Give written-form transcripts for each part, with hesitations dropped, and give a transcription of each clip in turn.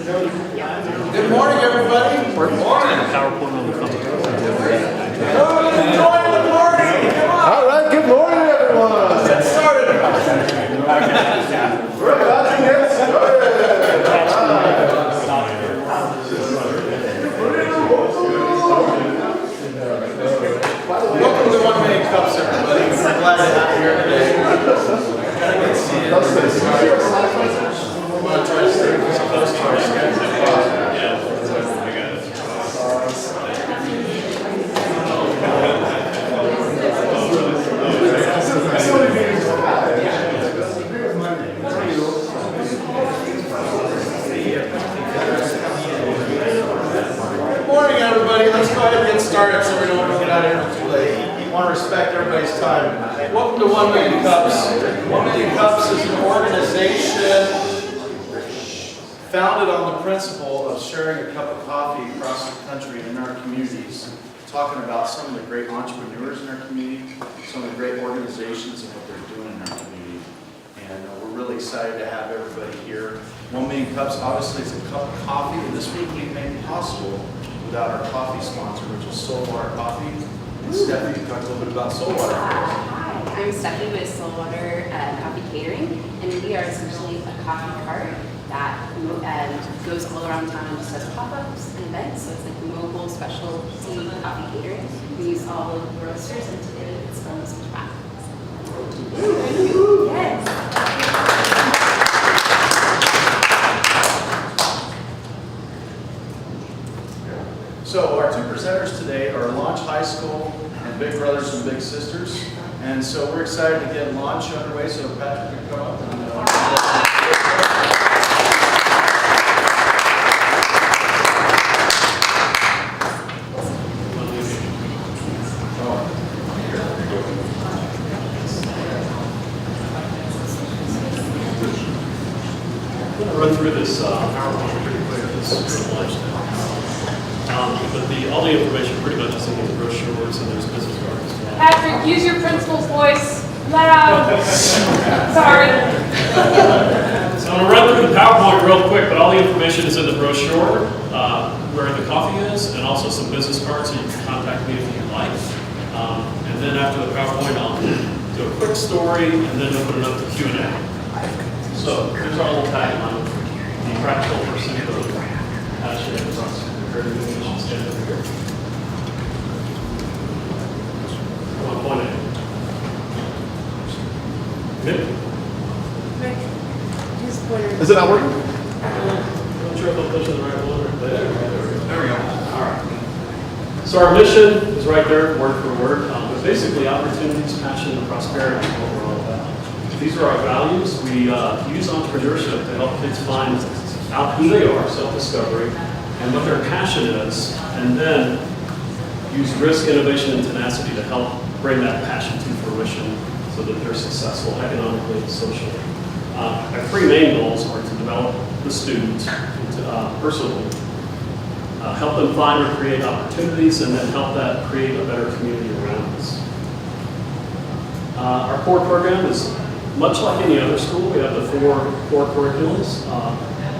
Good morning, everybody. Good morning. PowerPoint on the phone. Enjoy the party. Come on. All right, good morning, everyone. Let's get started. We're about to get started. Welcome to 1 Million Cups, everybody. We're glad to have you here today. Gotta get seated. I'm going to try to stay as close to our schedule as possible. Good morning, everybody. Let's go ahead and get started so we don't get out of here too late. We want to respect everybody's time. Welcome to 1 Million Cups. 1 Million Cups is an organization founded on the principle of sharing a cup of coffee across the country and in our communities, talking about some of the great entrepreneurs in our community, some of the great organizations and what they're doing in our community. And we're really excited to have everybody here. 1 Million Cups obviously is a cup of coffee, and this week we've made possible without our coffee sponsor, which is Soulwater Coffee. And Stephanie, talk a little bit about Soulwater. Hi, I'm Stephanie with Soulwater Coffee Catering, and we are essentially a coffee cart that goes all around town and just does pop-ups and events. So it's like mobile specialty coffee catering. We use all of the roasters, and today it's from scratch. Yes. So our two presenters today are Launch High School and Big Brothers and Big Sisters. And so we're excited to get Launch underway. So Patrick can come up and I'm going to run through this PowerPoint pretty quick. This is for lunch now. But all the information pretty much is in the brochures and there's business cards as well. Patrick, use your principal's voice. Loud. Sorry. So I'm going to run through the PowerPoint real quick, but all the information is in the brochure, where the coffee is, and also some business cards, so you can contact me if you'd like. And then after the PowerPoint, I'll do a quick story, and then open it up to Q&A. So here's our little tagline: the practical pursuit of passion and trust. Stand over here. Point it. Nick? Is it not working? I'm not sure if I'm pushing the right one or there. There we go. All right. So our mission is right there, word for word. But basically, opportunities, passion, and prosperity is what we're all about. These are our values. We use entrepreneurship to help kids find out who they are, self-discovery, and what their passion is, and then use risk, innovation, and tenacity to help bring that passion to fruition so that they're successful economically and socially. Our three main goals are to develop the student, to personally help them find or create opportunities, and then help that create a better community around us. Our core program is much like any other school. We have the four core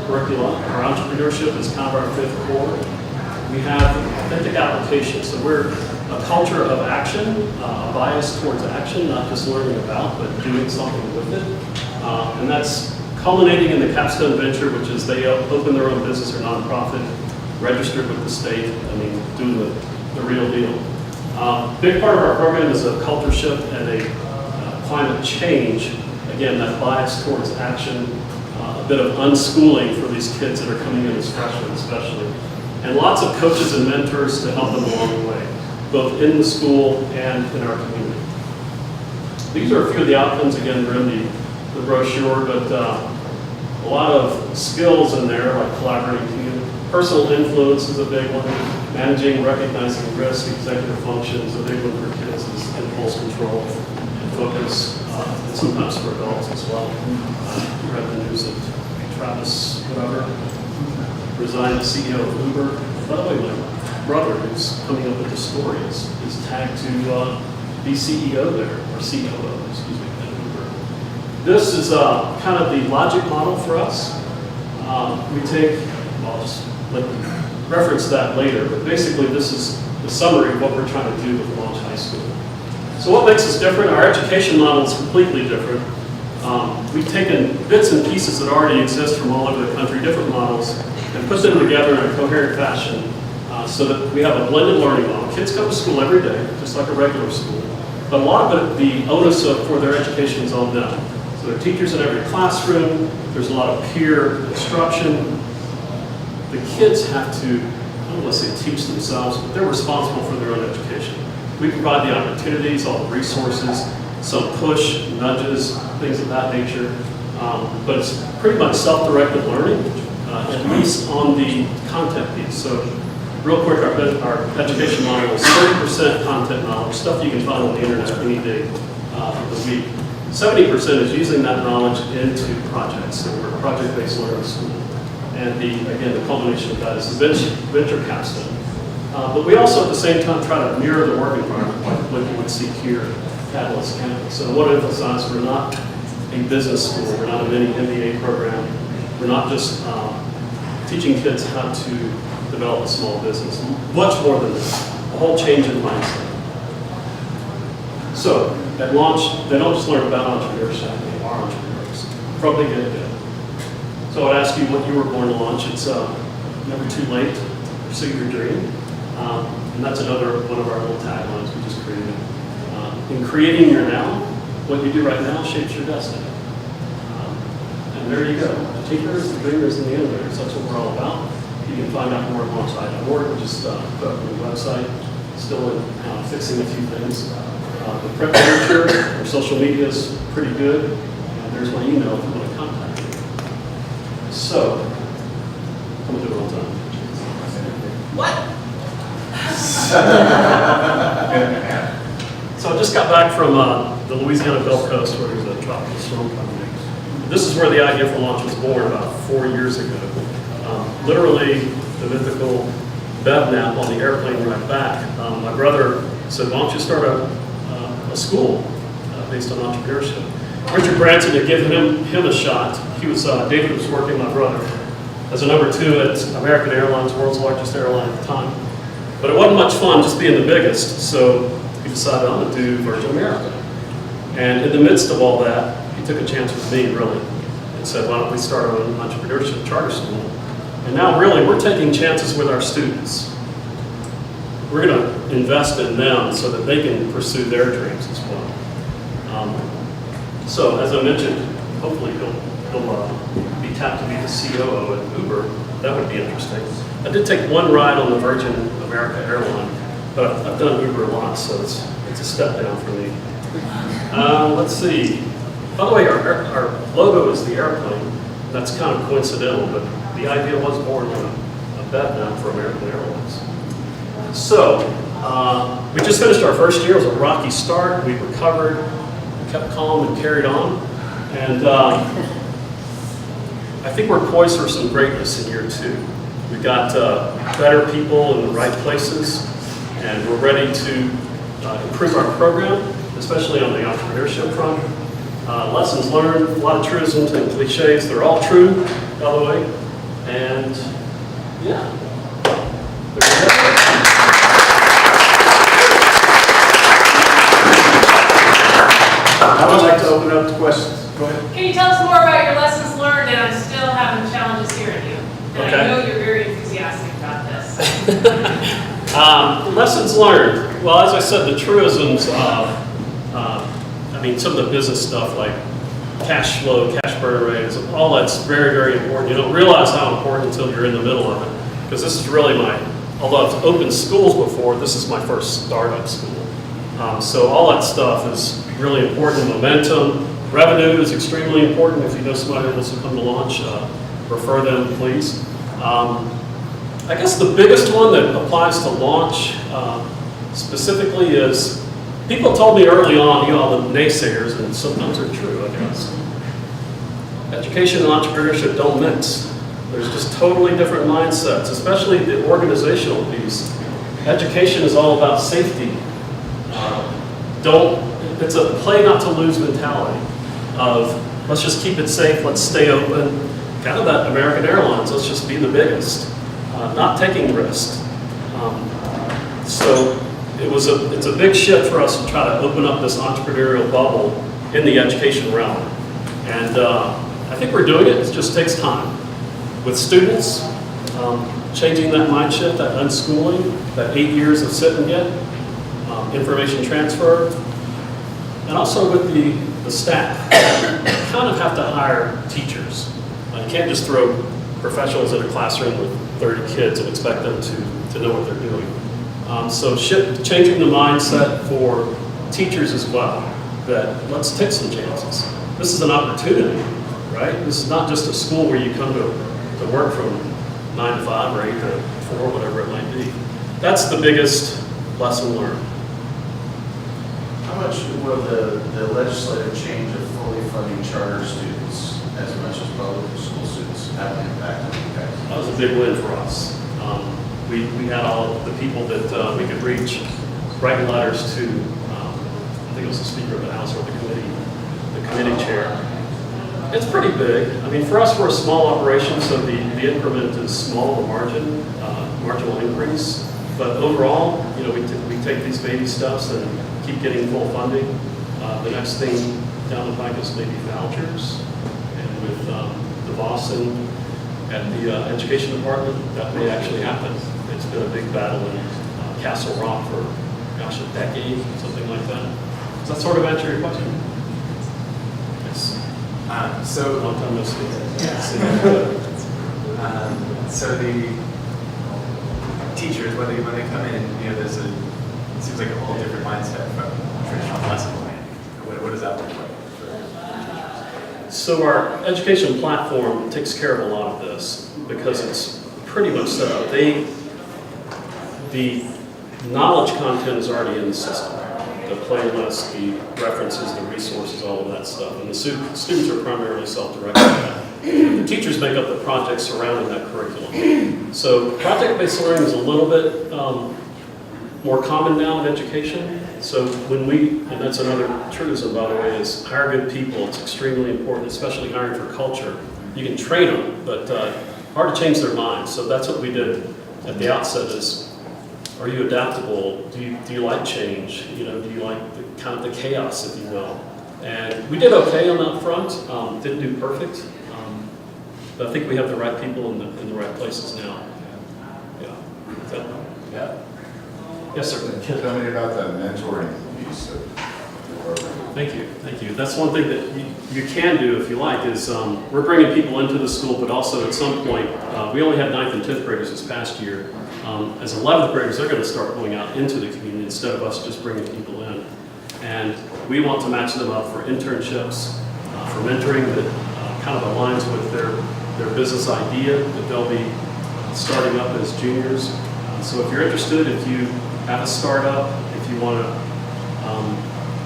curricula. Our entrepreneurship is kind of our fifth core. We have authentic application. So we're a culture of action, a bias towards action, not just learning about, but doing something with it. And that's culminating in the Capstone Venture, which is they open their own business or nonprofit, registered with the state, doing the real deal. Big part of our program is a culture shift and a climate change. Again, that bias towards action, a bit of unschooling for these kids that are coming in as freshmen especially. And lots of coaches and mentors to help them along the way, both in the school and in our community. These are a few of the outcomes. Again, they're in the brochure, but a lot of skills in there, like collaborating team. Personal influence is a big one. Managing, recognizing risk, executive functions, a big one for kids is impulse control and focus, and sometimes for adults as well. You read the news that Travis, whatever, resigned as CEO of Uber. By the way, my brother, who's coming up with the story, is tagged to be CEO there, or COO, excuse me, at Uber. This is kind of the logic model for us. We take I'll just reference that later. But basically, this is the summary of what we're trying to do with Launch High School. So what makes us different? Our education model is completely different. We've taken bits and pieces that already exist from all over the country, different models, and put them together in a coherent fashion so that we have a blended learning model. Kids come to school every day, just like a regular school, but a lot of it, the onus for their education is on them. So there are teachers in every classroom, there's a lot of peer instruction. The kids have to, I don't want to say teach themselves, but they're responsible for their own education. We provide the opportunities, all the resources, some push, nudges, things of that nature, but it's pretty much self-directed learning, at least on the content piece. So real quick, our education model is 30% content knowledge, stuff you can find on the internet any day of the week. 70% is using that knowledge into projects. So we're a project-based learning school. And again, the culmination of that is the venture capstone. But we also at the same time try to mirror the work environment like what you would see here at Catalyst Campus. So I want to emphasize we're not a business school, we're not a mini MBA program, we're not just teaching kids how to develop a small business. Much more than that, a whole change in mindset. So at launch, they don't just learn about entrepreneurship, they are entrepreneurs from the get-go. So I'd ask you what you were born to launch. It's never too late to pursue your dream. And that's another one of our little taglines we just created. In creating your now, what you do right now shapes your destiny. And there you go. The teachers, the dreamers, and the innovators. That's what we're all about. You can find out more at launchside.org. We just put up on the website. Still fixing a few things. The prep literature, our social media is pretty good. And there's my email if you want to contact me. So, I'm going to do it all the time. What? So I just got back from the Louisiana Gulf Coast where there's a tropical storm coming. This is where the idea for launch was born about 4 years ago. Literally, the mythical bed nap on the airplane ride back. My brother said, why don't you start a school based on entrepreneurship? Richard Branson had given him a shot. He was, David was working, my brother, as a number 2 at American Airlines, world's largest airline at the time. But it wasn't much fun just being the biggest, so he decided I'm going to do Virgin America. And in the midst of all that, he took a chance with me, really, and said, why don't we start our own entrepreneurship charter school? And now, really, we're taking chances with our students. We're going to invest in them so that they can pursue their dreams as well. So, as I mentioned, hopefully he'll be tapped to be the COO at Uber. That would be interesting. I did take one ride on the Virgin America airline, but I've done Uber a lot, so it's a step down for me. Let's see. By the way, our logo is the airplane. That's kind of coincidental, but the idea was born on a bed nap for American Airlines. So, we just finished our first year. It was a rocky start. We recovered, kept calm, and carried on. And I think we're poised for some greatness in year 2. We've got better people in the right places, and we're ready to improve our program, especially on the entrepreneurship front. Lessons learned, a lot of truisms and cliches. They're all true, by the way. And yeah. I would like to open it up to questions. Go ahead. Can you tell us more about your lessons learned? And I'm still having challenges hearing you. And Okay. I know you're very enthusiastic about this. Lessons learned. Well, as I said, the truisms, I mean, some of the business stuff like cash flow, cash burn rate, all that's very, very important. You don't realize how important until you're in the middle of it. Because this is really although I've opened schools before, this is my first startup school. So all that stuff is really important. Momentum, revenue is extremely important. If you know somebody who wants to come to launch, refer them, please. I guess the biggest one that applies to launch specifically is, people told me early on, all the naysayers, and sometimes they're true, I guess. Education and entrepreneurship don't mix. There's just totally different mindsets, especially the organizational piece. Education is all about safety. It's a play not to lose mentality of let's just keep it safe, let's stay open, kind of that American Airlines, let's just be the biggest, not taking risks. So it's a big shift for us to try to open up this entrepreneurial bubble in the education realm. And I think we're doing it, it just takes time. With students, changing that mind shift, that unschooling, that 8 years of sit and get, information transfer, and also with the staff. You kind of have to hire teachers. You can't just throw professionals in a classroom with 30 kids and expect them to know what they're doing. So changing the mindset for teachers as well, that let's take some chances. This is an opportunity, right? This is not just a school where you come to work from 9 to 5 or 8 to 4, whatever it might be. That's the biggest lesson learned. How much will the legislative change of fully funding charter students as much as public school students have an impact on you guys? That was a big win for us. We had all of the people that we could reach writing letters to, I think it was the Speaker of the House or the committee chair. It's pretty big. I mean, for us, we're a small operation, so the increment is small, the marginal increase. But overall, you know, we take these baby steps and keep getting full funding. The next thing down the pike is maybe vouchers, and with the boss at the education department, that may actually happen. It's been a big battle in Castle Rock for, gosh, a decade, something like that. Does that sort of answer your question? Yes. So Long time no see. So the teachers, when they come in, you know, it seems like a whole different mindset from traditional lesson planning. What does that look like? So our education platform takes care of a lot of this because it's pretty much set up. The knowledge content is already in the system. The playlist, the references, the resources, all of that stuff. And the students are primarily self-directed. The teachers make up the projects surrounding that curriculum. So project-based learning is a little bit more common now in education. So when and that's another truism, by the way, is hire good people. It's extremely important, especially hiring for culture. You can train them, but hard to change their minds. So that's what we did at the outset is, are you adaptable? Do you like change? You know, do you like kind of the chaos, if you will? And we did okay on that front. Didn't do perfect, but I think we have the right people in the right places now. Yeah. Yeah. Yes, sir. Tell me about that mentoring piece of the program. Thank you. That's one thing that you can do if you like is we're bringing people into the school, but also at some point, we only had 9th and 10th graders this past year. As 11th graders, they're going to start going out into the community instead of us just bringing people in. And we want to match them up for internships, for mentoring that kind of aligns with their business idea that they'll be starting up as juniors. So if you're interested, if you have a startup, if you want to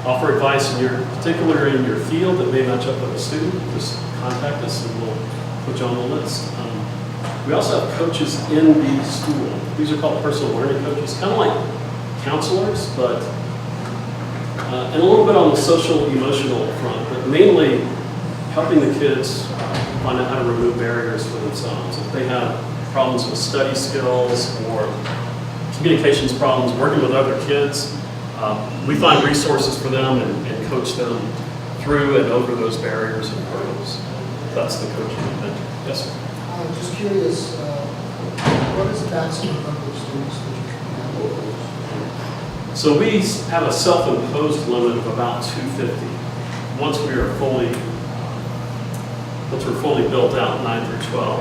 offer advice particularly in your field that may match up with a student, just contact us and we'll put you on the list. We also have coaches in the school. These are called personal learning coaches, kind of like counselors, but and a little bit on the social emotional front, but mainly helping the kids find out how to remove barriers for themselves. If they have problems with study skills or communications problems, working with other kids, we find resources for them and coach them through and over those barriers and hurdles. That's the coaching event. Yes, sir. I'm just curious, what is the maximum number of students that you can handle? So we have a self-imposed limit of about 250. Once we're fully built out 9 through 12.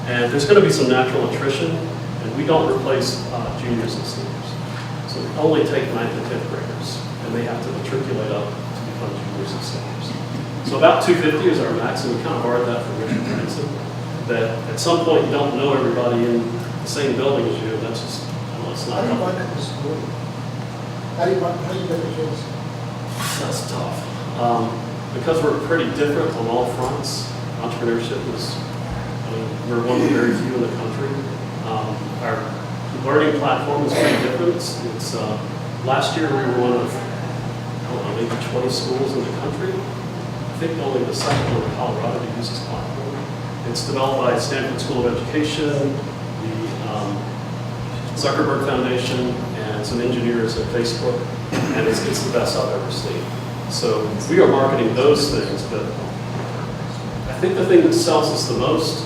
And there's going to be some natural attrition, and we don't replace juniors and seniors. So we only take 9th and 10th graders, and they have to matriculate up to become juniors and seniors. So about 250 is our max, and we kind of borrowed that from Richard Branson. That at some point you don't know everybody in the same building as you, and that's just, it's How not do you helpful. like this school? How do you get the kids? That's tough. Because we're pretty different on all fronts. Entrepreneurship we're one of the very few in the country. Our learning platform is pretty different. It's last year we were one of, maybe 20 schools in the country. I think only the second one in Colorado to use this platform. It's developed by Stanford School of Education, the Zuckerberg Foundation, and some engineers at Facebook, and it's the best I've ever seen. So we are marketing those things, but I think the thing that sells us the most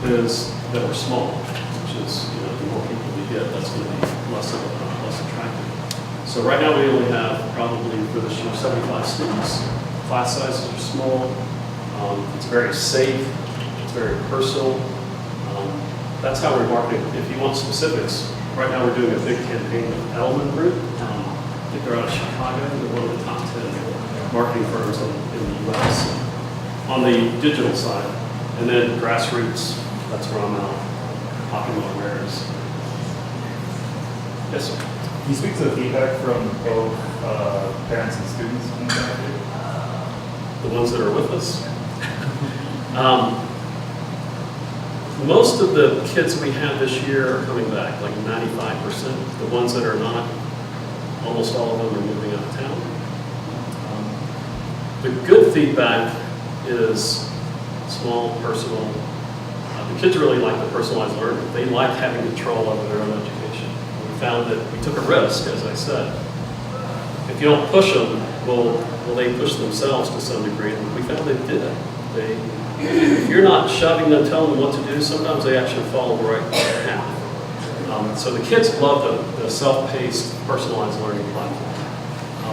is that we're small, which is, the more people we get, that's going to be less attractive. So right now we only have probably for this year 75 students. Class sizes are small. It's very safe. It's very personal. That's how we're marketing. If you want specifics, right now we're doing a big campaign with Element Group. I think they're out of Chicago. They're one of the top 10 marketing firms in the U.S. on the digital side. And then grassroots, that's where I'm out, popping my wares. Yes, sir. Can you speak to the feedback from both parents and students in the interview? The ones that are with us. Most of the kids we have this year are coming back, like 95%. The ones that are not, almost all of them are moving out of town. The good feedback is small, personal. The kids really like the personalized learning. They like having control over their own education. We found that we took a risk, as I said. If you don't push them, will they push themselves to some degree? And we found they did. If you're not shoving them, telling them what to do, sometimes they actually follow the right path. So the kids love the self-paced, personalized learning platform.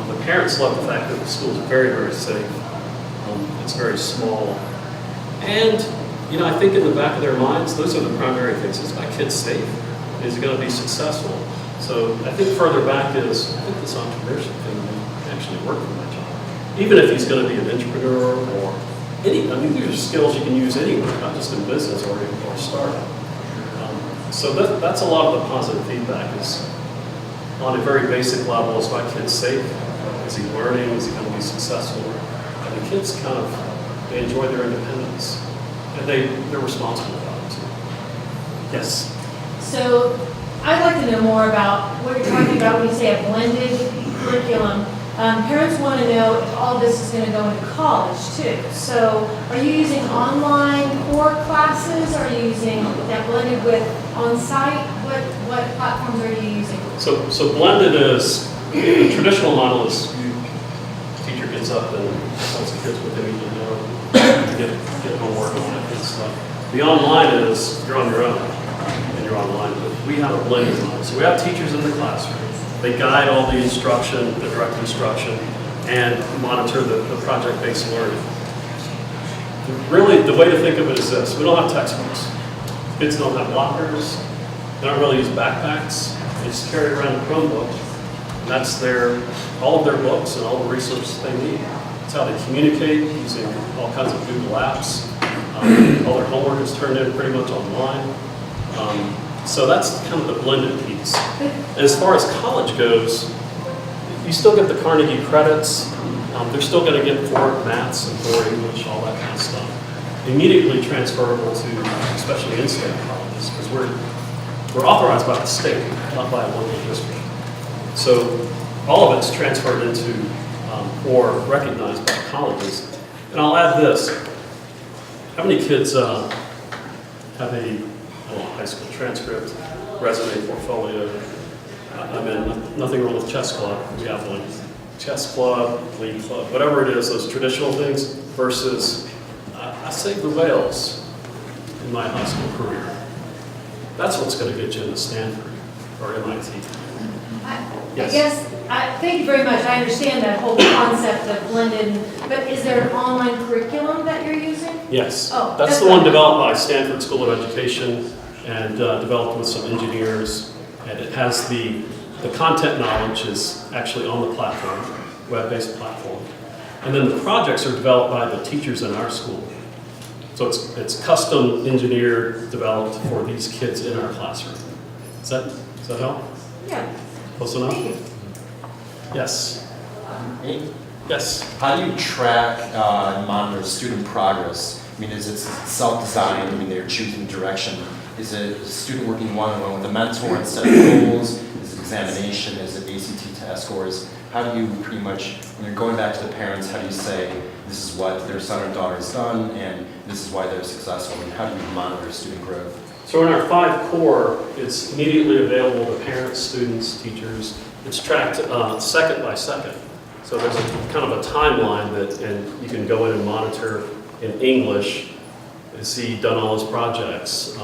The parents love the fact that the school is very, very safe. It's very small. And, I think in the back of their minds, those are the primary things. Is my kid safe? Is he going to be successful? So I think further back is, I think this entrepreneurship thing may actually work for my child. Even if he's going to be an entrepreneur or these are skills you can use anywhere, not just in business or startup. So that's a lot of the positive feedback is on a very basic level, is my kid safe? Is he learning? Is he going to be successful? And the kids they enjoy their independence. And they're responsible about it too. Yes? So I'd like to know more about what you're talking about when you say a blended curriculum. Parents want to know if all this is going to go into college too. So are you using online core classes? Are you using that blended with on-site? What platforms are you using? So blended is, the traditional model is teacher gets up and tells the kids what they need to know, get homework on it and stuff. The online is you're on your own and you're online, but we have a blended model. So we have teachers in the classroom. They guide all the instruction, the direct instruction, and monitor the project-based learning. Really, the way to think of it is this. We don't have textbooks. Kids don't have lockers. They don't really use backpacks. They just carry around a Chromebook. And that's all of their books and all the resources they need. That's how they communicate using all kinds of Google apps. All their homework is turned in pretty much online. So that's kind of the blended piece. As far as college goes, you still get the Carnegie credits. They're still going to get 4 maths and 4 English, all that kind of stuff. Immediately transferable to, especially in-state colleges, because we're authorized by the state, not by a local district. So all of it's transferred into or recognized by colleges. And I'll add this. How many kids have a high school transcript, resume, portfolio? Nothing wrong with chess club. We have one. Chess club, league club, whatever it is, those traditional things versus I saved the whales in my high school career. That's what's going to get you into Stanford or MIT. Yes. Thank you very much. I understand that whole concept of blended, but is there an online curriculum that you're using? Yes. Oh, that's the one developed by Stanford School of Education and developed with some engineers. And it has the content knowledge is actually on the platform, web-based platform. And then the projects are developed by the teachers in our school. So it's custom engineered, developed for these kids in our classroom. Does that help? Yeah. Close enough? Thank you. Yes. Yes. How do you track and monitor student progress? I mean, is it self-designed? I mean, they're choosing direction Is it a student working one-on-one with a mentor and set goals? Is it examination? Is it ACT test scores? How do you pretty much, when you're going back to the parents, how do you say, this is what their son or daughter has done, and this is why they're successful, and how do you monitor student growth? So in our 5 core, it's immediately available to parents, students, teachers. It's tracked second by second. So there's a kind of a timeline that, and you can go in and monitor in English, is he done all his projects?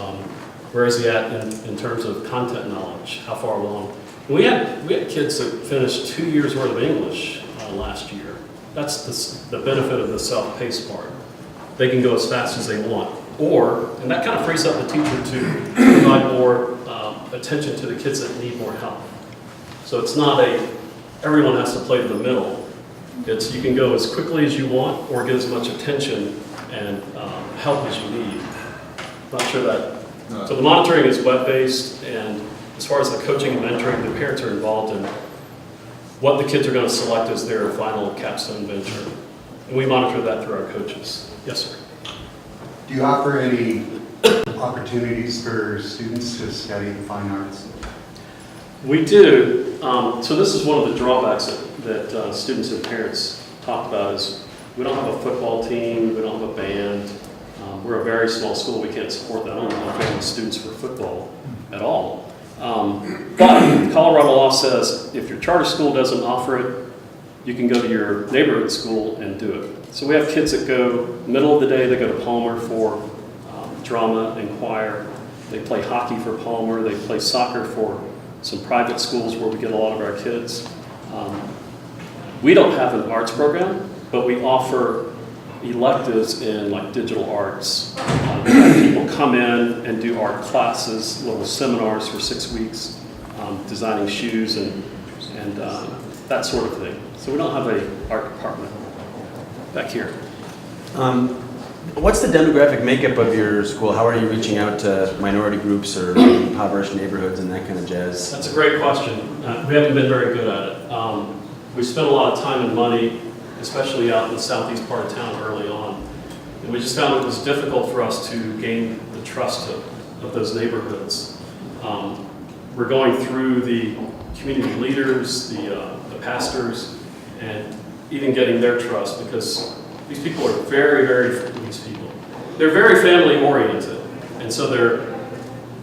Where is he at in terms of content knowledge? How far along? And we had kids that finished 2 years worth of English last year. That's the benefit of the self-paced part. They can go as fast as they want. And that kind of frees up the teacher to provide more attention to the kids that need more help. So it's not everyone has to play to the middle. It's you can go as quickly as you want or get as much attention and help as you need. Not sure that. So the monitoring is web-based, and as far as the coaching and mentoring, the parents are involved in what the kids are going to select as their final capstone venture. And we monitor that through our coaches. Yes, sir. Do you offer any opportunities for students to study the fine arts? We do. So this is one of the drawbacks that students and parents talk about is we don't have a football team, we don't have a band. We're a very small school, we can't support that. I don't know if we have students for football at all. But Colorado law says if your charter school doesn't offer it, you can go to your neighborhood school and do it. So we have kids that go, middle of the day, they go to Palmer for drama and choir. They play hockey for Palmer. They play soccer for some private schools where we get a lot of our kids. We don't have an arts program, but we offer electives in like digital arts. We have people come in and do art classes, little seminars for 6 weeks, designing shoes and that sort of thing. So we don't have an art department back here. What's the demographic makeup of your school? How are you reaching out to minority groups or impoverished neighborhoods and that kind of jazz? That's a great question. We haven't been very good at it. We spent a lot of time and money, especially out in the southeast part of town early on. And we just found it was difficult for us to gain the trust of those neighborhoods. We're going through the community leaders, the pastors, and even getting their trust because these people are they're very family oriented. And so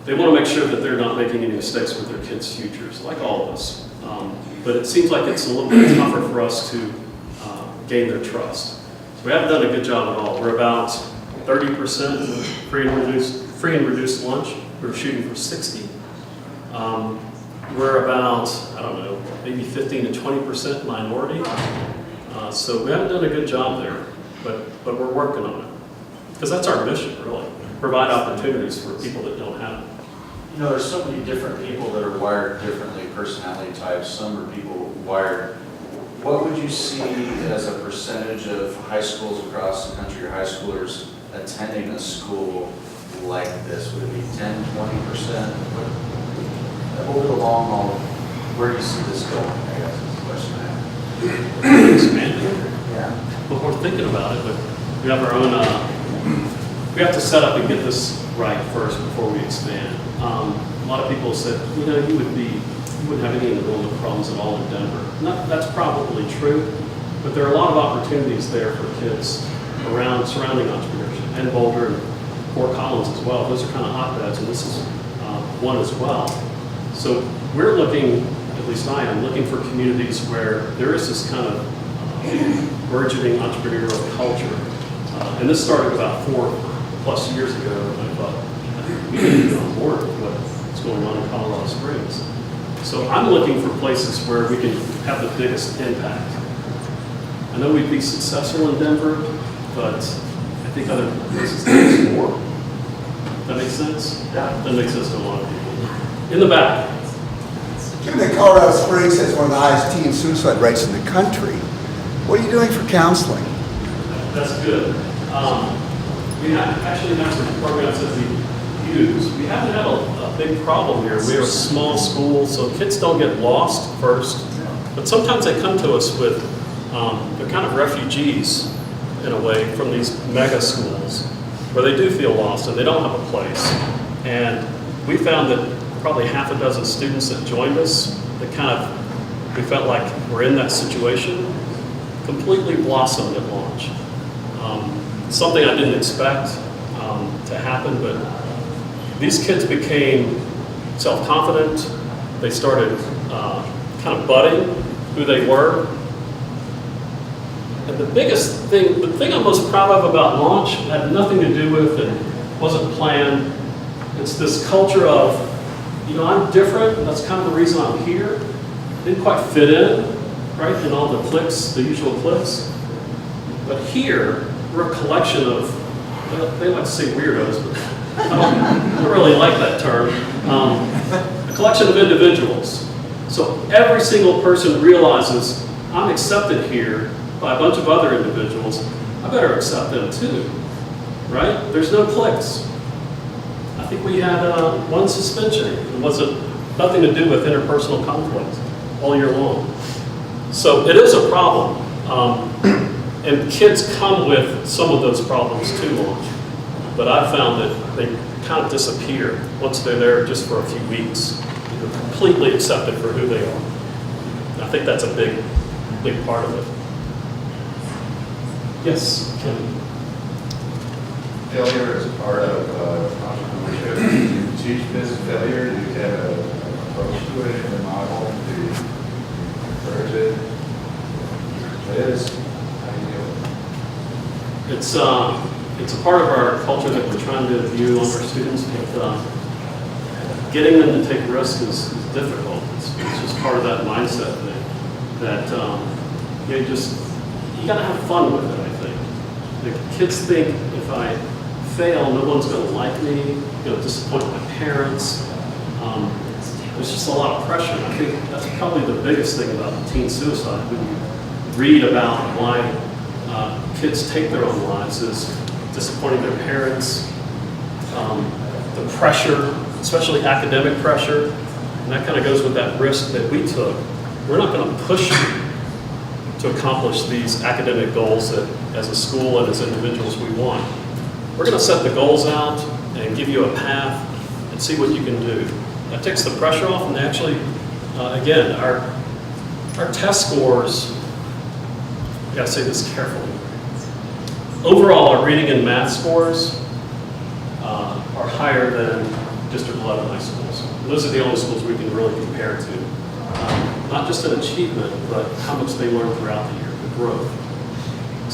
they want to make sure that they're not making any mistakes with their kids' futures, like all of us. But it seems like it's a little bit tougher for us to gain their trust. So we haven't done a good job at all. We're about 30% free and reduced lunch. We're shooting for 60. We're about, I don't know, maybe 15 to 20% minority. So we haven't done a good job there, but we're working on it. Because that's our mission, really. Provide opportunities for people that don't have it. You know, there's so many different people that are wired differently, personality types. Some are people wired. What would you see as a percentage of high schools across the country or high schoolers attending a school like this? Would it be 10, 20%? Over the long haul, where do you see this going? I guess is the question I have. Expanding? Yeah. Well, we're thinking about it, but we have our own, we have to set up and get this right first before we expand. A lot of people said, you know, you wouldn't have any enrollment problems at all in Denver. That's probably true, but there are a lot of opportunities there for kids around surrounding entrepreneurship, and Boulder and Fort Collins as well. Those are kind of hotbeds, and this is one as well. So we're looking, at least I am, looking for communities where there is this kind of burgeoning entrepreneurial culture. And this started about 4+ years ago, and I thought, we need to get on board with what's going on in Colorado Springs. So I'm looking for places where we can have the biggest impact. I know we'd be successful in Denver, but I think other places need more. That makes sense? Yeah. That makes sense to a lot of people. In the back. Given that Colorado Springs has one of the highest teen suicide rates in the country, what are you doing for counseling? That's good. We actually have some programs that we use. We haven't had a big problem here. We're a small school, so kids don't get lost first. But sometimes they come to us with, they're kind of refugees in a way from these mega schools where they do feel lost and they don't have a place. And we found that probably half a dozen students that joined us, that we felt like we're in that situation, completely blossomed at launch. Something I didn't expect to happen, but these kids became self-confident. They started kind of budding who they were. And the thing I'm most proud of about launch had nothing to do with and wasn't planned. It's this culture of, I'm different, and that's kind of the reason I'm here. Didn't quite fit in, right, in all the cliques, the usual cliques. But here, we're a collection of, they like to say weirdos, but I don't really like that term. A collection of individuals. So every single person realizes, I'm accepted here by a bunch of other individuals. I better accept them too, right? There's no cliques. I think we had one suspension. It wasn't nothing to do with interpersonal conflict all year long. So it is a problem. And kids come with some of those problems to launch. But I've found that they kind of disappear once they're there just for a few weeks. They're completely accepted for who they are. And I think that's a big part of it. Yes, Kim? Failure is a part of entrepreneurship. Do you teach business failure? Do you have an approach to it in the model? Do you encourage it? If it is, how do you deal with it? It's a part of our culture that we're trying to view on our students, but getting them to take risks is difficult. It's just part of that mindset thing that you got to have fun with it, I think. The kids think if I fail, no one's going to like me, disappoint my parents. There's just a lot of pressure. I think that's probably the biggest thing about teen suicide. When you read about why kids take their own lives is disappointing their parents, the pressure, especially academic pressure, and that kind of goes with that risk that we took. We're not going to push you to accomplish these academic goals that as a school and as individuals we want. We're going to set the goals out and give you a path and see what you can do. That takes the pressure off, and actually, again, our test scores, I gotta say this carefully. Overall, our reading and math scores are higher than District 11 high schools. And those are the only schools we can really compare to. Not just an achievement, but how much they learn throughout the year, the growth.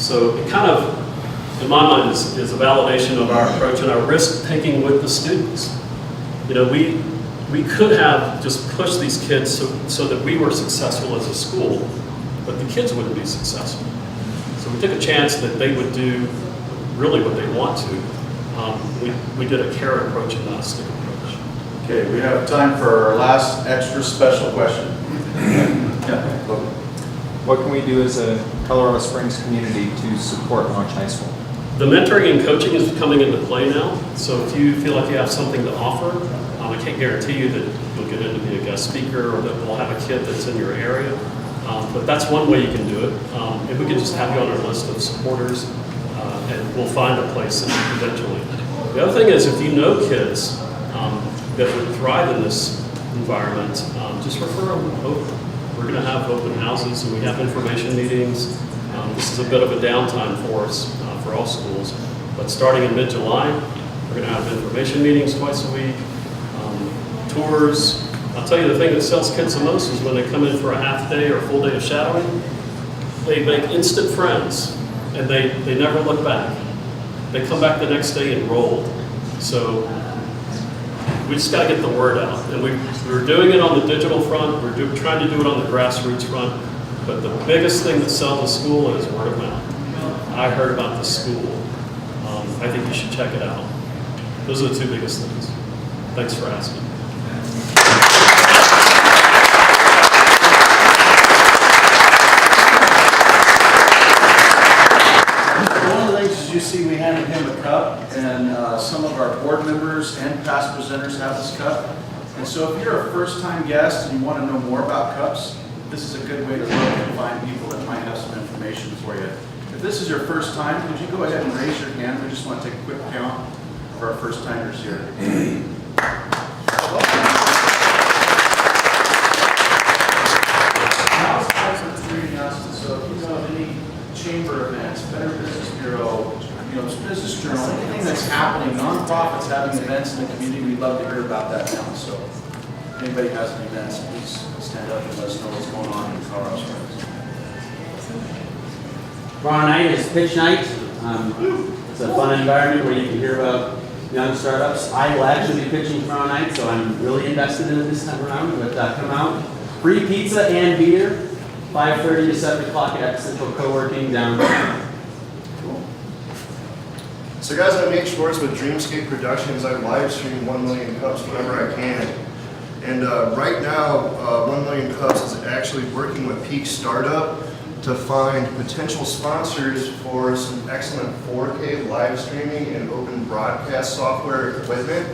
So it kind of, in my mind, is a validation of our approach and our risk-taking with the students. We could have just pushed these kids so that we were successful as a school, but the kids wouldn't be successful. So we took a chance that they would do really what they want to. We did a carrot approach and not a stick approach. Okay, we have time for our last extra special question. What can we do as a Colorado Springs community to support Launch High School? The mentoring and coaching is coming into play now. So if you feel like you have something to offer, I can't guarantee you that you'll get in to be a guest speaker or that we'll have a kid that's in your area. But that's one way you can do it. And we can just have you on our list of supporters, and we'll find a place eventually. The other thing is, if you know kids that would thrive in this environment, just refer them over. We're going to have open houses, and we have information meetings. This is a bit of a downtime for us, for all schools. But starting in mid-July, we're going to have information meetings twice a week, tours. I'll tell you the thing that sells kids the most is when they come in for a half day or a full day of shadowing, they make instant friends, and they never look back. They come back the next day enrolled. So we just got to get the word out. And we're doing it on the digital front. We're trying to do it on the grassroots front. But the biggest thing that sells a school is word of mouth. I heard about the school. I think you should check it out. Those are the two biggest things. Thanks for asking. One of the things is you see we handed him a cup, and some of our board members and past presenters have this cup. And so if you're a first-time guest and you want to know more about cups, this is a good way to look and find people that might have some information for you. If this is your first time, could you go ahead and raise your hand? We just want to take a quick count for our first-timers here. that now. So if anybody has any events, please stand up and let us know what's going on in Colorado Springs. Tomorrow night is pitch night. It's a fun environment where you can hear about young startups. I will actually be pitching tomorrow night, so I'm really invested in it this time around. But come out. Free pizza and beer, 5:30 to 7 o'clock at Central Co-working downtown. So guys, I'm Nate Schwartz with Dreamscape Productions. I live stream 1 Million Cups whenever I can. And right now, 1 Million Cups is actually working with Peak Startup to find potential sponsors for some excellent 4K live streaming and open broadcast software equipment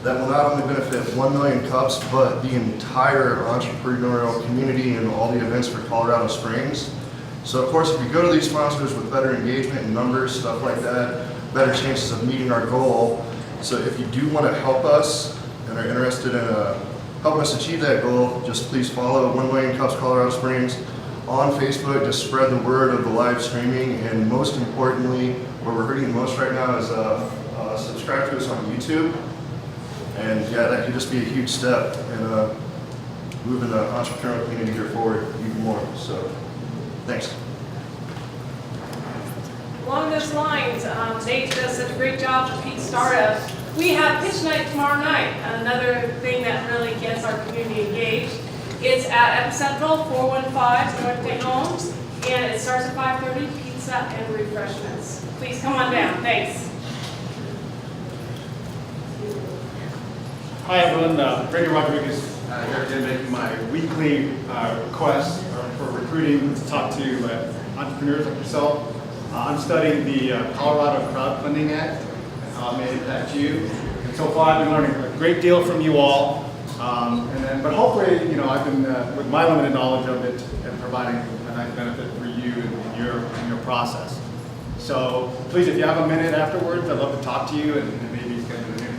that will not only benefit 1 Million Cups, but the entire entrepreneurial community and all the events for Colorado Springs. So of course, if you go to these sponsors with better engagement and numbers, stuff like that, better chances of meeting our goal. So if you do want to help us and are interested in helping us achieve that goal, just please follow 1 Million Cups Colorado Springs on Facebook. Just spread the word of the live streaming, and most importantly, where we're hurting the most right now is subscribe to us on YouTube. And yeah, that could just be a huge step in moving the entrepreneurial community here forward even more. So thanks. Along those lines, Nate does such a great job with Peak Startup. We have pitch night tomorrow night, another thing that really gets our community engaged. It's at Epicentral, 415 North St. Holmes, and it starts at 5:30, pizza and refreshments. Please come on down. Thanks. Hi everyone, Brady Rodriguez here again making my weekly request for recruiting to talk to entrepreneurs like yourself. I'm studying the Colorado Crowdfunding Act and how it may impact you. And so far I've been learning a great deal from you all. But hopefully, you know, I've been, with my limited knowledge of it, and providing a nice benefit for you in your process. So please, if you have a minute afterwards, I'd love to talk to you and maybe schedule an interview.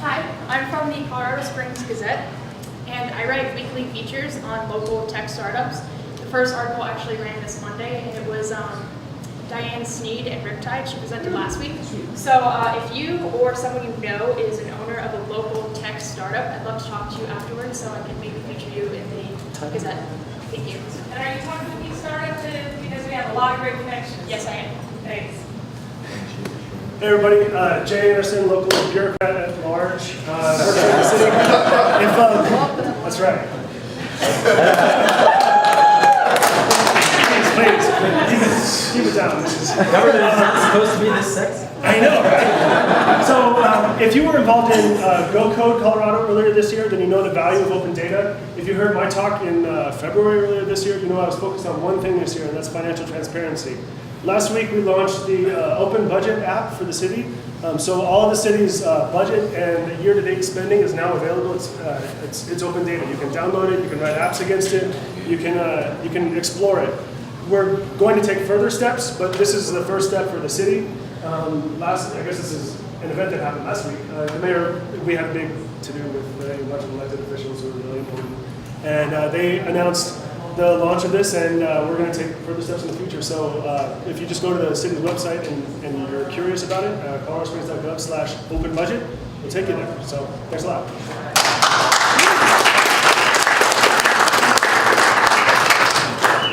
Hi, I'm from the Colorado Springs Gazette, and I write weekly features on local tech startups. The first article actually ran this Monday, and it was Diane Sneed and Riptide. She presented last week. So if you or someone you know is an owner of a local tech startup, I'd love to talk to you afterwards so I can maybe feature you in the Gazette. Thank you. And are you talking to Peak Startup too? Because we have a lot of great connections. Yes, I am. Thanks. Hey everybody, Jay Anderson, local bureaucrat at large, working in the city. That's right. Please, keep it down. Government is not supposed to be this sexy. I know, right? So if you were involved in Go Code Colorado earlier this year, then you know the value of open data. If you heard my talk in February earlier this year, you know I was focused on one thing this year, and that's financial transparency. Last week we launched the Open Budget app for the city. So all of the city's budget and year-to-date spending is now available. It's open data. You can download it. You can write apps against it. You can explore it. We're going to take further steps, but this is the first step for the city. I guess this is an event that happened last week. The mayor, we had a big to-do with a bunch of elected officials who were really important, and they announced the launch of this, and we're going to take further steps in the future. So if you just go to the city's website and you're curious about it, coloradosprings.gov/open-budget, we'll take you there. So thanks a lot.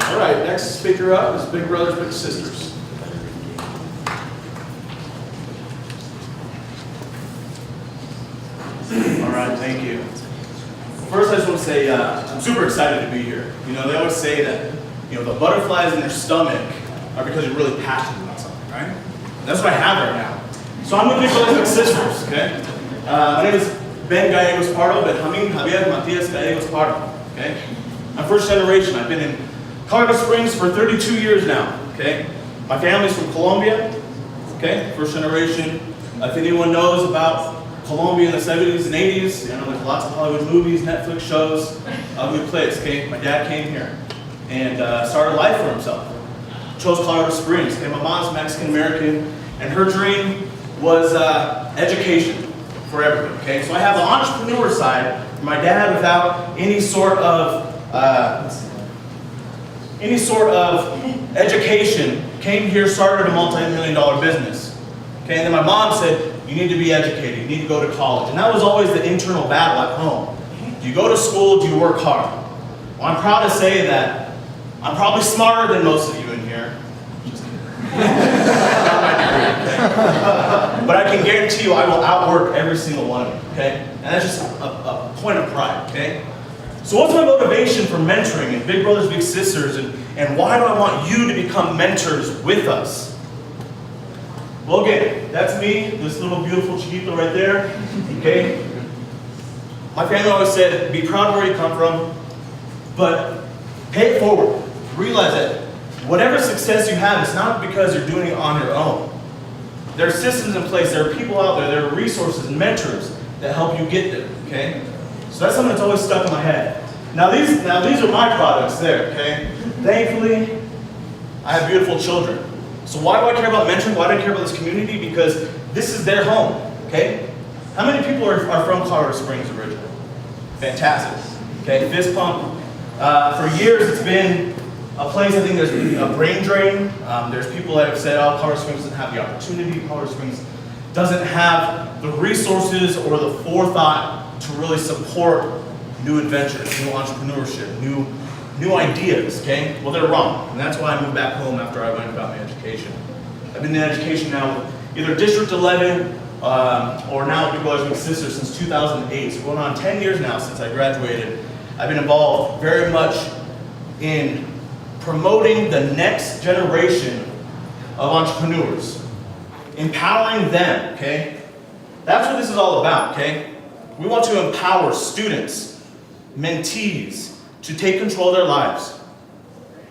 All right, next speaker up is Big Brothers Big Sisters. All right, thank you. First, I just want to say I'm super excited to be here. You know, they always say that, you know, the butterflies in their stomach are because you're really passionate about something, right? And that's what I have right now. So I'm with Big Brothers Big Sisters, okay? My name is Ben Gallegos Pardo, Benjamin Javier Matias Gallegos Pardo, okay? I'm first generation. I've been in Colorado Springs for 32 years now, okay? My family's from Colombia, okay? First generation. If anyone knows about Colombia in the 70s and 80s, you know, there's lots of Hollywood movies, Netflix shows, good place, okay? My dad came here and started life for himself. Chose Colorado Springs, okay? My mom's Mexican-American, and her dream was education for everyone, okay? So I have the entrepreneur side, my dad without any sort of education, came here, started a multi-million-dollar business. Okay, and then my mom said, You need to be educated. You need to go to college. And that was always the internal battle at home. Do you go to school? Do you work hard? Well, I'm proud to say that I'm probably smarter than most of you in here. Just kidding. But I can guarantee you I will outwork every single one of you, okay? And that's just a point of pride, okay? So what's my motivation for mentoring and Big Brothers Big Sisters, and why do I want you to become mentors with us? Well, again, that's me, this little beautiful chiquito right there, okay? My family always said, be proud of where you come from, but pay it forward. Realize that whatever success you have, it's not because you're doing it on your own. There are systems in place, there are people out there are resources and mentors that help you get there, okay? So that's something that's always stuck in my head. Now these are my products there, okay? Thankfully, I have beautiful children. So why do I care about mentoring? Why do I care about this community? Because this is their home, okay? How many people are from Colorado Springs originally? Fantastic, okay? Fist pump. For years it's been a place, I think there's a brain drain. There's people that have said, oh, Colorado Springs doesn't have the opportunity. Colorado Springs doesn't have the resources or the forethought to really support new adventures, new entrepreneurship, new ideas, okay? Well, they're wrong, and that's why I moved back home after I went about my education. I've been in education now with either District 11 or now Big Brothers Big Sisters since 2008, so going on 10 years now since I graduated. I've been involved very much in promoting the next generation of entrepreneurs, empowering them, okay? That's what this is all about, okay? We want to empower students, mentees, to take control of their lives.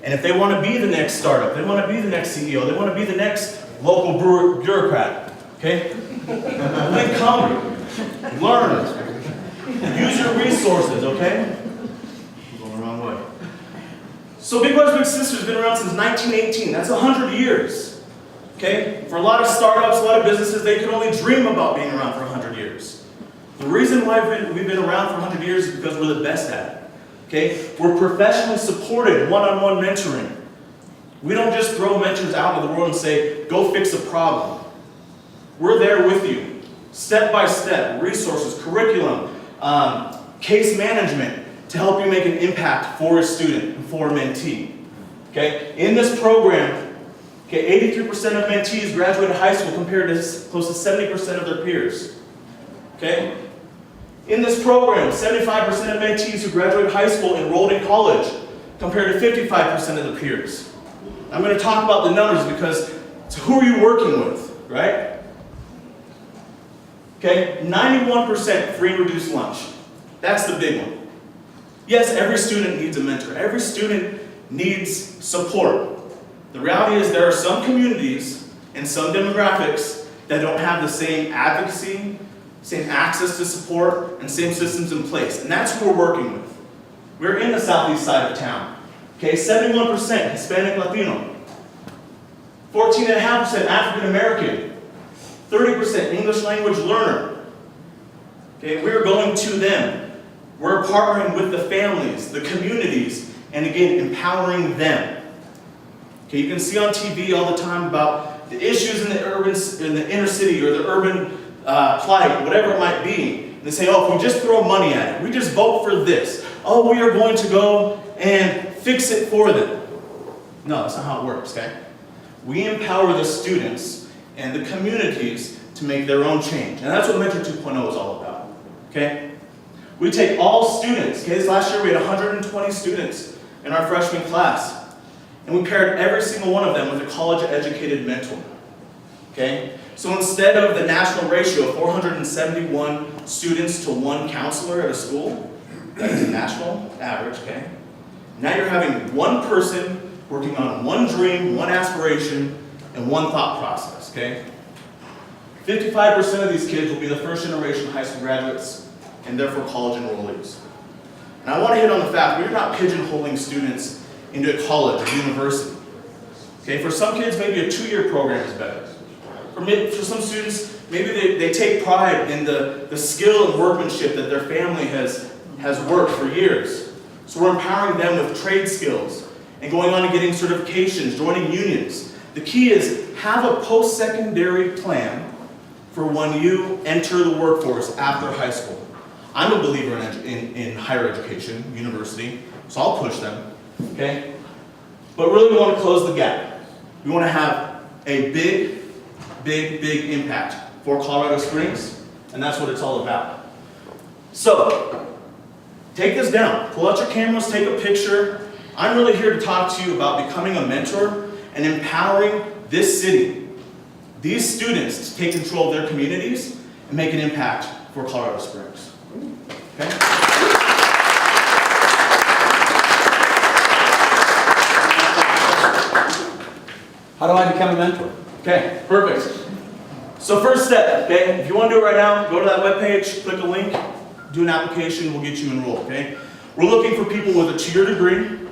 And if they want to be the next startup, they want to be the next CEO, they want to be the next local bureaucrat, okay? Then come, learn, use your resources, okay? I'm going the wrong way. So Big Brothers Big Sisters has been around since 1918. That's 100 years, okay? For a lot of startups, a lot of businesses, they could only dream about being around for 100 years. The reason why we've been around for 100 years is because we're the best at it, okay? We're professionally supported, one-on-one mentoring. We don't just throw mentors out into the world and say, go fix a problem. We're there with you, step by step, resources, curriculum, case management to help you make an impact for a student and for a mentee, okay? In this program, okay, 83% of mentees graduated high school compared to close to 70% of their peers, okay? In this program, 75% of mentees who graduated high school enrolled in college compared to 55% of the peers. I'm going to talk about the numbers because it's who are you working with, right? Okay, 91% free and reduced lunch. That's the big one. Yes, every student needs a mentor. Every student needs support. The reality is there are some communities and some demographics that don't have the same advocacy, same access to support, and same systems in place. And that's who we're working with. We're in the southeast side of town. Okay, 71% Hispanic Latino, 14.5% African American, 30% English language learner. Okay, we're going to them. We're partnering with the families, the communities, and again, empowering them. Okay, you can see on TV all the time about the issues in the inner city or the urban plight, whatever it might be. They say, oh, if we just throw money at it, we just vote for this. Oh, we are going to go and fix it for them. No, that's not how it works, okay? We empower the students and the communities to make their own change. And that's what Mentor 2.0 is all about, okay? We take all students, okay? This last year we had 120 students in our freshman class. And we paired every single one of them with a college-educated mentor, okay? So instead of the national ratio of 471 students to one counselor at a school, that is a national average, okay? Now you're having one person working on one dream, one aspiration, and one thought process, okay? 55% of these kids will be the first generation high school graduates and therefore college enrollees. And I want to hit on the fact we're not pigeonholing students into a college or university. Okay, for some kids, maybe a 2-year program is better. For some students, maybe they take pride in the skill and workmanship that their family has worked for years. So we're empowering them with trade skills and going on and getting certifications, joining unions. The key is have a post-secondary plan for when you enter the workforce after high school. I'm a believer in higher education, university, so I'll push them, okay? But really we want to close the gap. We want to have a big impact for Colorado Springs, and that's what it's all about. So, take this down. Pull out your cameras, take a picture. I'm really here to talk to you about becoming a mentor and empowering this city, these students, to take control of their communities and make an impact for Colorado Springs. Okay? How do I become a mentor? Okay, perfect. So first step, okay, if you want to do it right now, go to that webpage, click a link, do an application, we'll get you enrolled, okay? We're looking for people with a 2-year degree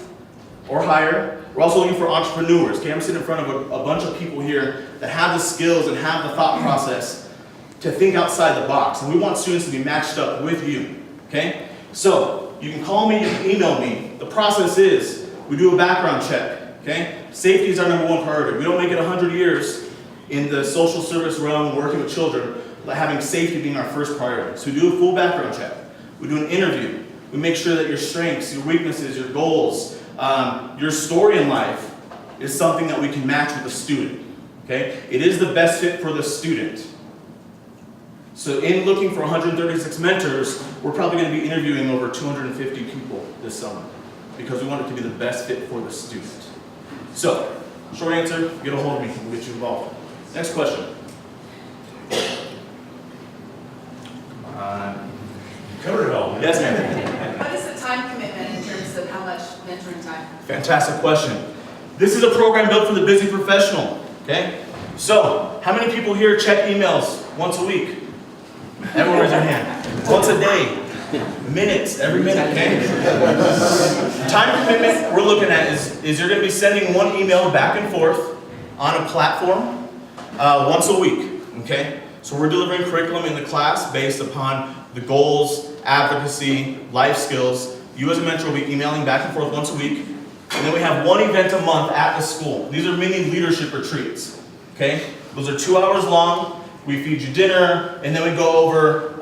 or higher. We're also looking for entrepreneurs, okay? I'm sitting in front of a bunch of people here that have the skills and have the thought process to think outside the box. And we want students to be matched up with you, okay? So, you can call me, you can email me. The process is, we do a background check, okay? Safety is our #1 priority. We don't make it 100 years in the social service realm, working with children, having safety being our first priority. So we do a full background check. We do an interview. We make sure that your strengths, your weaknesses, your goals, your story in life is something that we can match with the student, okay? It is the best fit for the student. So in looking for 136 mentors, we're probably going to be interviewing over 250 people this summer because we want it to be the best fit for the student. So, short answer, get a hold of me, we'll get you involved. Next question. Covered it all. Yes, ma'am. What is the time commitment in terms of how much mentoring time? Fantastic question. This is a program built for the busy professional, okay? So, how many people here check emails once a week? Everyone raise their hand. Once a day. Minutes, every minute, okay? Time commitment we're looking at is you're going to be sending one email back and forth on a platform once a week, okay? So we're delivering curriculum in the class based upon the goals, advocacy, life skills. You as a mentor will be emailing back and forth once a week. And then we have one event a month at the school. These are mini leadership retreats, okay? Those are 2 hours long. We feed you dinner, and then we go over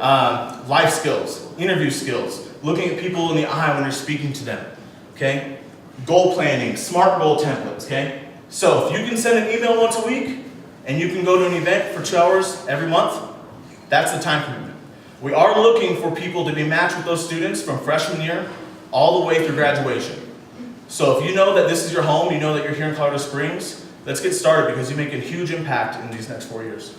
life skills, interview skills, looking at people in the eye when you're speaking to them, okay? Goal planning, SMART goal templates, okay? So if you can send an email once a week, and you can go to an event for 2 hours every month, that's the time commitment. We are looking for people to be matched with those students from freshman year all the way through graduation. So if you know that this is your home, you know that you're here in Colorado Springs, let's get started because you make a huge impact in these next 4 years.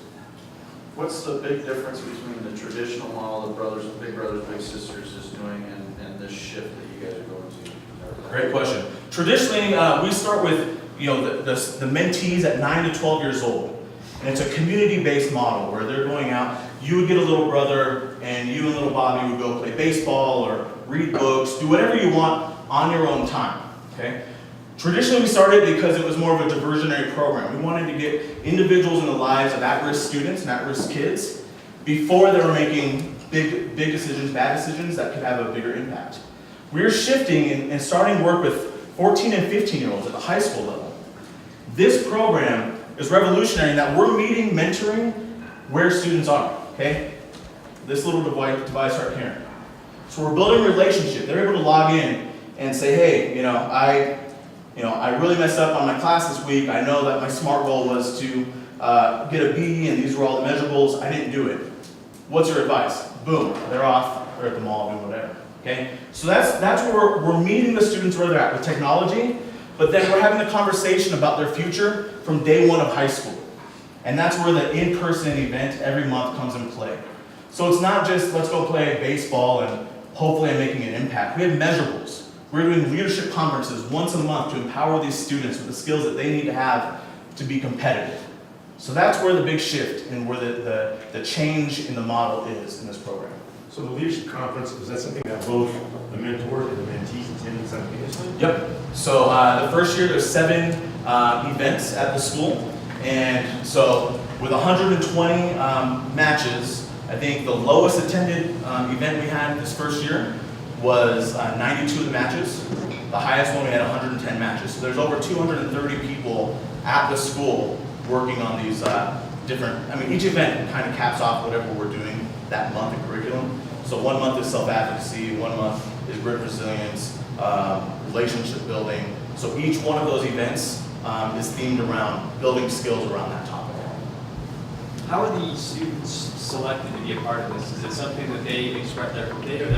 What's the big difference between the traditional model that Big Brothers Big Sisters is doing and this shift that you guys are going to? Great question. Traditionally, we start with the mentees at 9 to 12 years old. And it's a community-based model where they're going out, you would get a little brother, and you and little Bobby would go play baseball or read books, do whatever you want on your own time, okay? Traditionally, we started because it was more of a diversionary program. We wanted to get individuals in the lives of at-risk students and at-risk kids before they were making big decisions, bad decisions that could have a bigger impact. We're shifting and starting work with 14 and 15-year-olds at the high school level. This program is revolutionary in that we're meeting, mentoring where students are, okay? This little device right here. So we're building a relationship. They're able to log in and say, hey, I really messed up on my class this week. I know that my SMART goal was to get a B and these were all the measurables. I didn't do it. What's your advice? Boom, they're off. They're at the mall doing whatever, okay? So that's where we're meeting the students where they're at with technology, but then we're having a conversation about their future from day one of high school. And that's where the in-person event every month comes into play. So it's not just let's go play baseball and hopefully I'm making an impact. We have measurables. We're doing leadership conferences once a month to empower these students with the skills that they need to have to be competitive. So that's where the big shift and where the change in the model is in this program. So the leadership conference, is that something that both the mentors and the mentees attend simultaneously? Yep. So the first year there's 7 events at the school. And so with 120 matches, I think the lowest attended event we had this first year was 92 of the matches. The highest one we had 110 matches. So there's over 230 people at the school working on these different, I mean, each event kind of caps off whatever we're doing that month in curriculum. So 1 month is self-advocacy, 1 month is grit resilience, relationship building. So each one of those events is themed around building skills around that topic. How are the students selected to be a part of this? Is it something that they express, their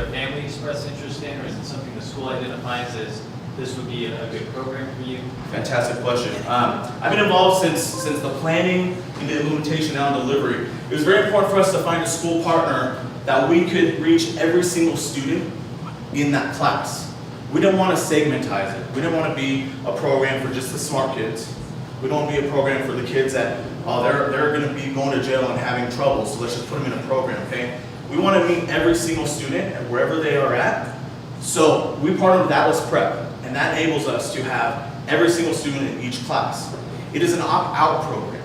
family express interest in, or is it something the school identifies as this would be a good program for you? Fantastic question. I've been involved since the planning and the implementation and delivery. It was very important for us to find a school partner that we could reach every single student in that class. We didn't want to segmentize it. We didn't want to be a program for just the smart kids. We don't want to be a program for the kids that, oh, they're going to be going to jail and having trouble, so let's just put them in a program, okay? We want to meet every single student and wherever they are at. So we partnered with Atlas Prep, and that enables us to have every single student in each class. It is an opt-out program.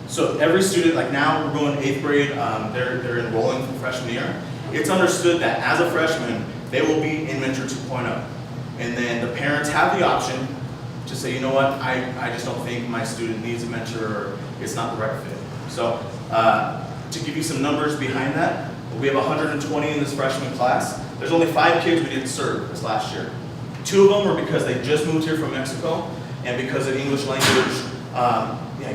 So every student, like now we're going to 8th grade, they're enrolling for freshman year. It's understood that as a freshman, they will be in Mentor 2.0. And then the parents have the option to say, you know what, I just don't think my student needs a mentor or it's not the right fit. So to give you some numbers behind that, we have 120 in this freshman class. There's only 5 kids we didn't serve this last year. 2 of them were because they just moved here from Mexico, and because of English language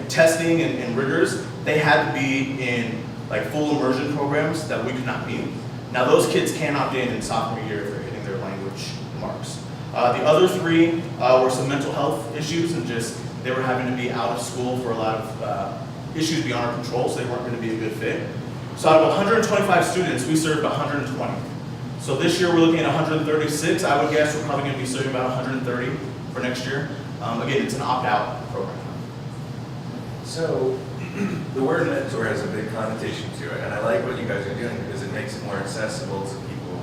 testing and rigors, they had to be in like full immersion programs that we could not meet. Now those kids can opt in sophomore year if they're hitting their language marks. The other 3 were some mental health issues, and just they were having to be out of school for a lot of issues beyond our control, so they weren't going to be a good fit. So out of 125 students, we served 120. So this year we're looking at 136. I would guess we're probably going to be serving about 130 for next year. Again, it's an opt-out program. So the word mentor has a big connotation to it, and I like what you guys are doing because it makes it more accessible to people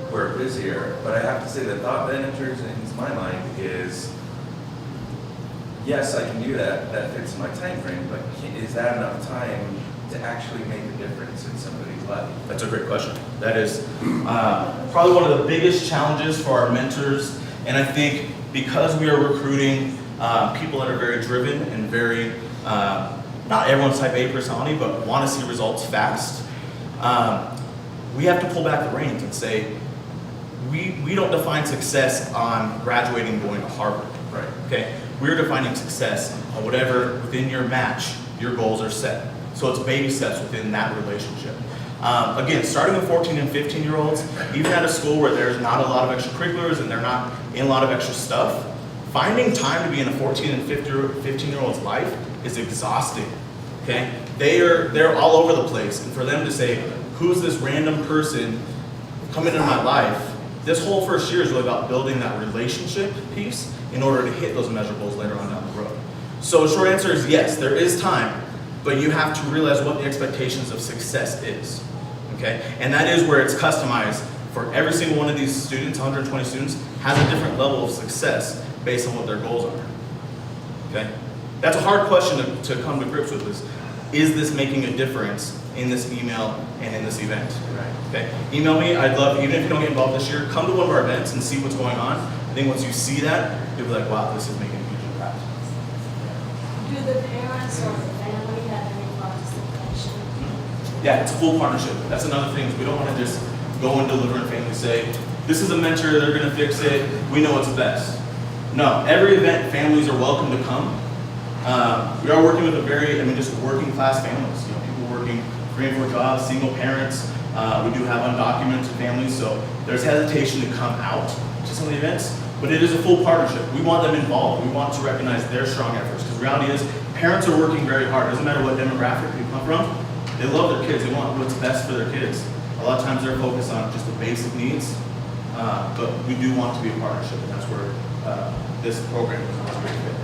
who are busier. But I have to say the thought that enters into my mind is, yes, I can do that. That fits my time frame, but is that enough time to actually make a difference in somebody's life? That's a great question. That is probably one of the biggest challenges for our mentors, and I think because we are recruiting people that are very driven and very, not everyone's type A personality, but want to see results fast, we have to pull back the reins and say, we don't define success on graduating and going to Harvard, right? Okay, we're defining success on whatever within your match your goals are set. So it's baby steps within that relationship. Again, starting with 14 and 15-year-olds, even at a school where there's not a lot of extracurriculars and they're not in a lot of extra stuff, finding time to be in a 14 and 15-year-old's life is exhausting, okay? They're all over the place, and for them to say, who's this random person coming into my life, this whole first year is really about building that relationship piece in order to hit those measurables later on down the road. So the short answer is yes, there is time, but you have to realize what the expectations of success is, okay? And that is where it's customized for every single one of these students, 120 students, has a different level of success based on what their goals are, okay? That's a hard question to come to grips with is this making a difference in this email and in this event, okay? Email me, I'd love, even if you don't get involved this year, come to one of our events and see what's going on. I think once you see that, you'll be like, wow, this is making a huge impact. Do the parents or the family have any participation? Yeah, it's a full partnership. That's another thing, is we don't want to just go and deliver and family say, this is a mentor, they're going to fix it, we know what's best. No, every event, families are welcome to come. We are working with just working class families, people working 3 and 4 jobs, single parents. We do have undocumented families, so there's hesitation to come out to some of the events, but it is a full partnership. We want them involved. We want to recognize their strong efforts, because the reality is parents are working very hard. It doesn't matter what demographic you come from. They love their kids. They want what's best for their kids. A lot of times they're focused on just the basic needs, but we do want to be a partnership, and that's where this program is a great fit.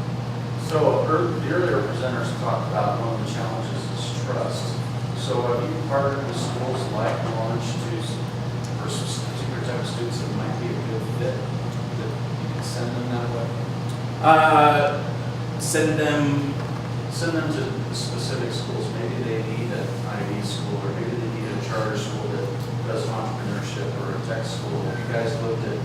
So the earlier presenters talked about one of the challenges is trust. So have you partnered with schools like Orange for some particular type of students that might be a good fit, that you can send them that way? Send them to specific schools. Maybe they need an IB school, or maybe they need a charter school that does entrepreneurship, or a tech school. Have you guys looked at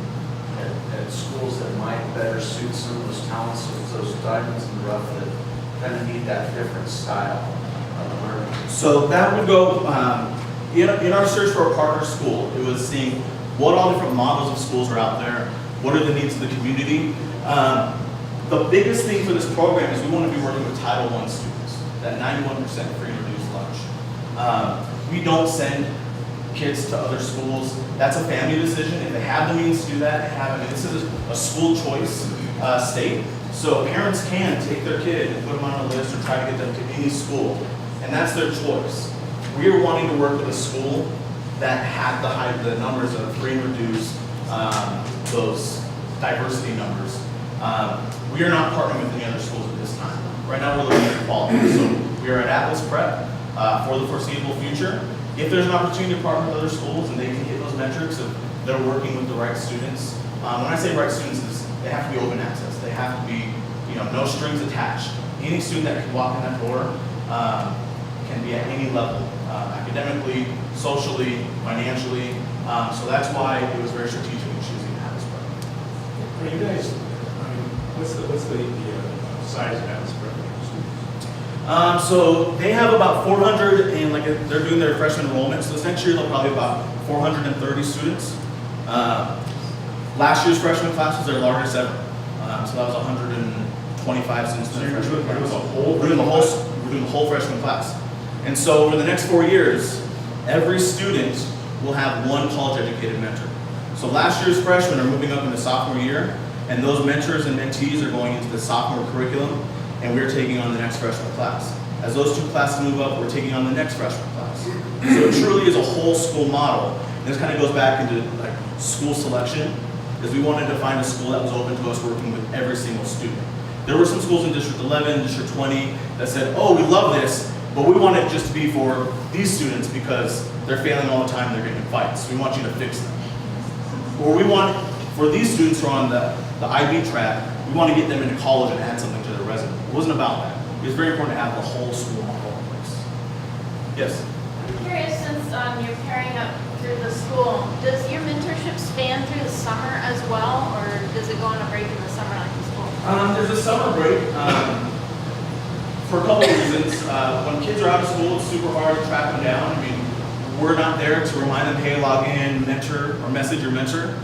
schools that might better suit some of those talents, those diamonds in the rough that kind of need that different style? So that would go, in our search for a partner school, it was seeing what all different models of schools are out there, what are the needs of the community. The biggest thing for this program is we want to be working with Title I students, that 91% free and reduced lunch. We don't send kids to other schools. That's a family decision. If they have the means to do that, they have it. This is a school choice state. So parents can take their kid and put them on a list or try to get them to any school. And that's their choice. We are wanting to work with a school that had the numbers of free and reduced, those diversity numbers. We are not partnering with any other schools at this time. Right now we're looking at quality. So we are at Atlas Prep for the foreseeable future. If there's an opportunity to partner with other schools and they can hit those metrics of they're working with the right students. When I say right students, they have to be open access. They have to be, no strings attached. Any student that can walk in that door can be at any level, academically, socially, financially. So that's why it was very strategic in choosing Atlas Prep. Are you guys, what's the size of Atlas Prep? So they have about 400, and they're doing their freshman enrollment. So this next year they'll probably have about 430 students. Last year's freshman class was their largest ever. So that was 125 students in their freshman class. We're doing the whole freshman class. And so over the next 4 years, every student will have one college-educated mentor. So last year's freshmen are moving up into sophomore year, and those mentors and mentees are going into the sophomore curriculum, and we're taking on the next freshman class. As those two classes move up, we're taking on the next freshman class. So it truly is a whole school model. And this kind of goes back into school selection, because we wanted to find a school that was open to us working with every single student. There were some schools in District 11, District 20 that said, oh, we love this, but we want it just to be for these students because they're failing all the time, they're getting in fights. We want you to fix them. Or we want, for these students who are on the IB track, we want to get them into college and add something to their resume. It wasn't about that. It was very important to have the whole school model in place. Yes? I'm curious, since you're pairing up through the school, does your mentorship span through the summer as well, or does it go on a break in the summer like the school? There's a summer break for a couple of reasons. When kids are out of school, it's super hard to track them down. I mean, we're not there to remind them, hey, log in, mentor, or message your mentor.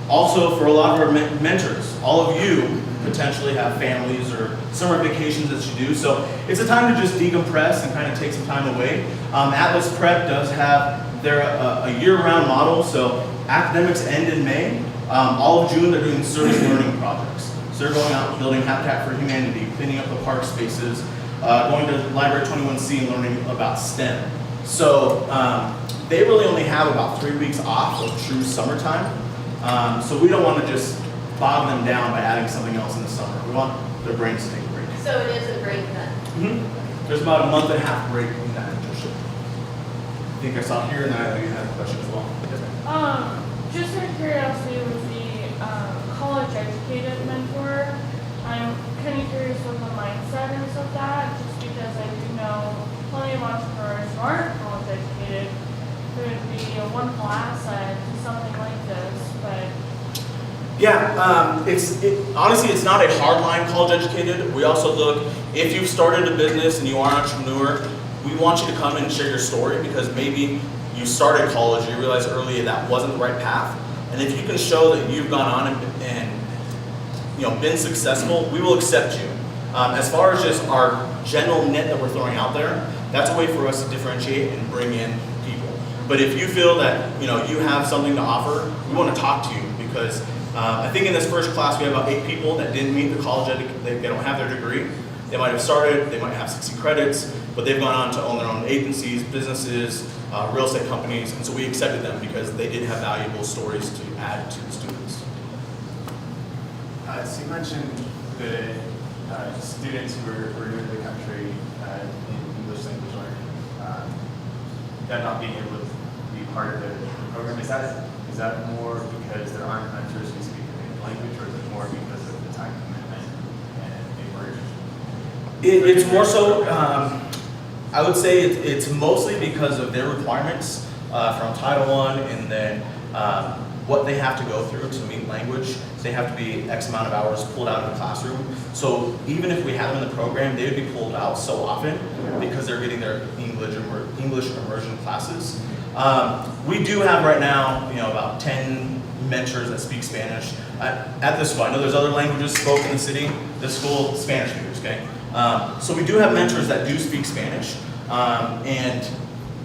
Also, for a lot of our mentors, all of you potentially have families or summer vacations that you do. So it's a time to just decompress and kind of take some time away. Atlas Prep does have a year-round model. So academics end in May. All of June, they're doing service learning projects. So they're going out and building Habitat for Humanity, cleaning up the park spaces, going to Library 21C and learning about STEM. So they really only have about 3 weeks off of true summertime. So we don't want to just bog them down by adding something else in the summer. We want their brains to take a break. So it is a break then? There's about a month and a half break in that internship. I think I saw here, and I know you had a question as well. Just out of curiosity, with the college-educated mentor, I'm kind of curious what the mindset is of that, just because I do know plenty of entrepreneurs who aren't college-educated who would be a wonderful asset to something like this, but... Yeah, honestly, it's not a hardline college-educated. We also look, if you've started a business and you are an entrepreneur, we want you to come and share your story, because maybe you started college and you realized early that wasn't the right path. And if you can show that you've gone on and been successful, we will accept you. As far as just our general net that we're throwing out there, that's a way for us to differentiate and bring in people. But if you feel that you have something to offer, we want to talk to you, because I think in this first class we have about 8 people that didn't meet the college, they don't have their degree. They might have started, they might have 60 credits, but they've gone on to own their own agencies, businesses, real estate companies, and so we accepted them because they did have valuable stories to add to the students. So you mentioned the students who are new to the country in English language learning, that not being able to be part of the program. Is that more because there aren't mentors who speak the native language, or is it more because of the time commitment and immersion? It's more so, I would say it's mostly because of their requirements from Title I, and then what they have to go through to meet language. They have to be X amount of hours pulled out of the classroom. So even if we have them in the program, they would be pulled out so often because they're getting their English immersion classes. We do have right now, about 10 mentors that speak Spanish at this school. I know there's other languages spoken in the city. This school, Spanish speakers, okay? So we do have mentors that do speak Spanish, and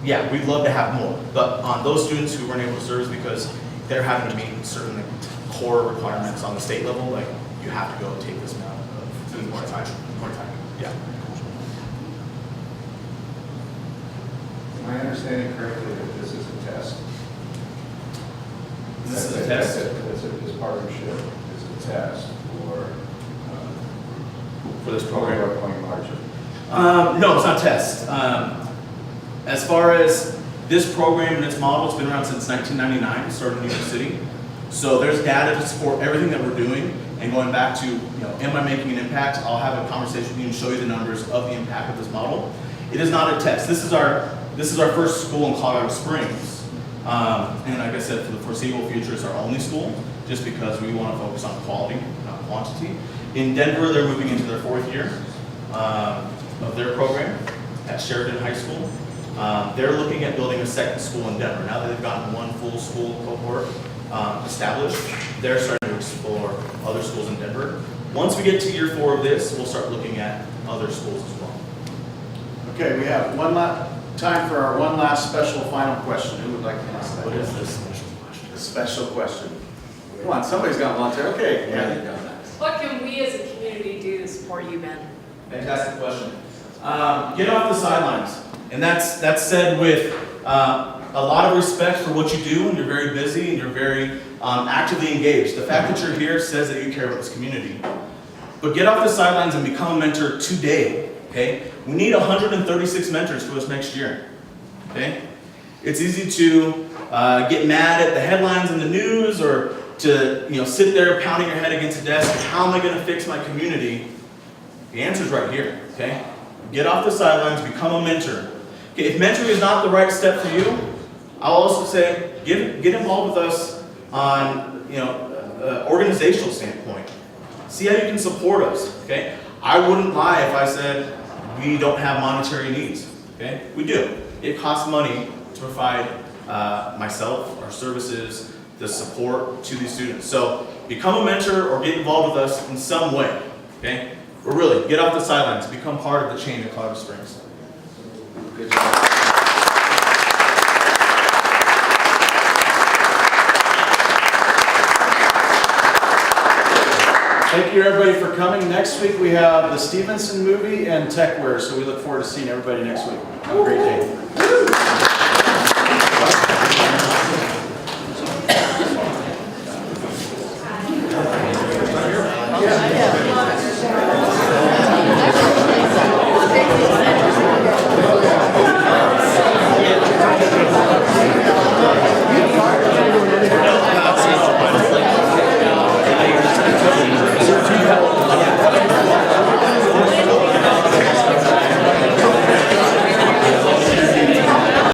yeah, we'd love to have more. But on those students who weren't able to serve is because they're having to meet certain core requirements on the state level, like you have to go take this amount of more time. Yeah. Am I understanding correctly that this is a test? This is a test? This partnership is a test for this program. Upcoming March. No, it's not a test. As far as this program and its model, it's been around since 1999, started in New York City. So there's data to support everything that we're doing. And going back to, am I making an impact? I'll have a conversation with you and show you the numbers of the impact of this model. It is not a test. This is our first school in Colorado Springs. And like I said, for the foreseeable future, it's our only school, just because we want to focus on quality, not quantity. In Denver, they're moving into their 4th year of their program at Sheridan High School. They're looking at building a 2nd school in Denver. Now that they've gotten one full school cohort established, they're starting to explore other schools in Denver. Once we get to year 4 of this, we'll start looking at other schools as well. Okay, we have time for our one last special final question. Who would like to ask that? What is this special question? A special question. Come on, somebody's got to volunteer. Okay. Yeah. What can we as a community do to support you, Ben? Fantastic question. Get off the sidelines. And that's said with a lot of respect for what you do, and you're very busy and you're very actively engaged. The fact that you're here says that you care about this community. But get off the sidelines and become a mentor today, okay? We need 136 mentors for us next year, okay? It's easy to get mad at the headlines in the news or to sit there pounding your head against the desk. How am I going to fix my community? The answer's right here, okay? Get off the sidelines, become a mentor. Okay, if mentoring is not the right step for you, I'll also say get involved with us on organizational standpoint. See how you can support us. Okay, I wouldn't lie if I said we don't have monetary needs. Okay, we do. It costs money to provide myself, our services, the support to these students. So become a mentor or get involved with us in some way. Okay, but really get off the sidelines, become part of the change in Colorado Springs. Good job. Thank you everybody for coming. Next week we have the Stevenson movie and Techware, so we look forward to seeing everybody next week. Have a great day.